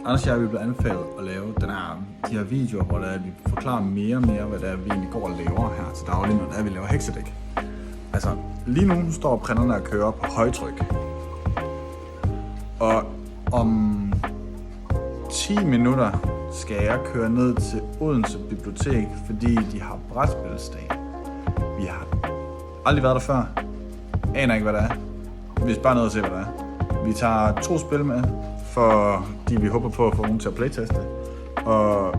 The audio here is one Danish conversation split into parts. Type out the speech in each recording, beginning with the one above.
Anders og jeg er blevet anbefalet at lave de her videoer, hvor vi forklarer mere og mere, hvad det er, vi egentlig går og laver her til daglig, når det er, vi laver heksedæk. Altså, lige nu står printerne og kører på højtryk. Og om 10 minutter skal jeg køre ned til Odense Bibliotek, fordi de har brætspilsdag. Vi har aldrig været der før. Aner ikke, hvad det er. Vi er bare ned og se, hvad det er. Vi tager 2 spil med, fordi vi håber på at få nogen til at playteste. Og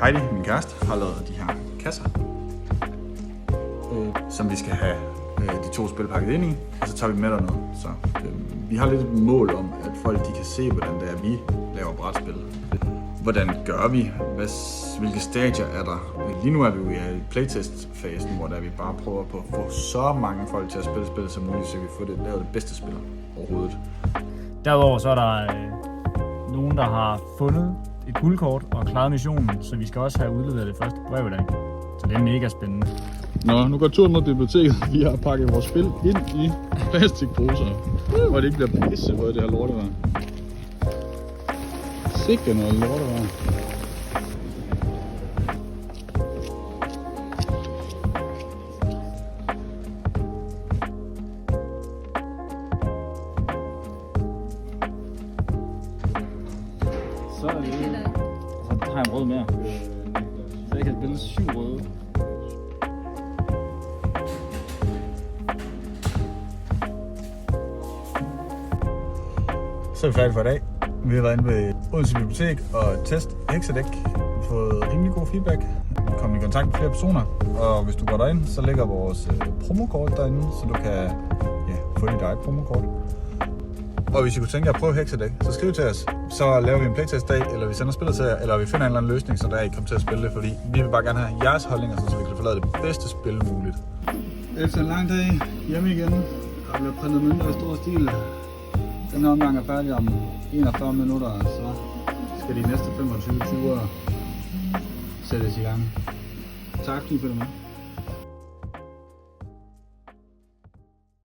Heidi, min kæreste, har lavet de her kasser, som vi skal have de 2 spil pakket ind i, og så tager vi med derned. Så vi har lidt et mål om, at folk de kan se, hvordan det er, vi laver brætspil. Hvordan gør vi? Hvilke stadier er der? Lige nu er vi jo i playtest-fasen, hvor vi bare prøver på at få så mange folk til at spille spillet som muligt, så vi får lavet det bedste spil overhovedet. Derudover så er der nogen, der har fundet et guldkort og klaret missionen, så vi skal også have udleveret det første brev i dag. Så det er mega spændende. Nå, nu går turen mod biblioteket. Vi har pakket vores spil ind i plastikposer, hvor det ikke bliver pisse på det her lortevær. Sikke noget lortevær. Så er det så har jeg en rød mere. Så jeg kan spille 7 røde. Så er vi færdige for i dag. Vi har været inde ved Odense Bibliotek og test heksedæk. Vi har fået rimelig god feedback. Vi er kommet i kontakt med flere personer. Og hvis du går derind, så ligger vores promokort derinde, så du kan få dit eget promokort. Og hvis I kunne tænke jer at prøve heksedæk, så skriv til os. Så laver vi en playtest-dag, eller vi sender spillet til jer, eller vi finder en eller anden løsning, så der I kommer til at spille det, fordi vi vil bare gerne have jeres holdninger, så vi kan få lavet det bedste spil muligt. Efter en lang dag hjemme igen, og bliver printet mønter i stor stil. Den her omgang er færdig om 41 minutter, så skal de næste 25 ture sættes i gang. Tak fordi I følger med.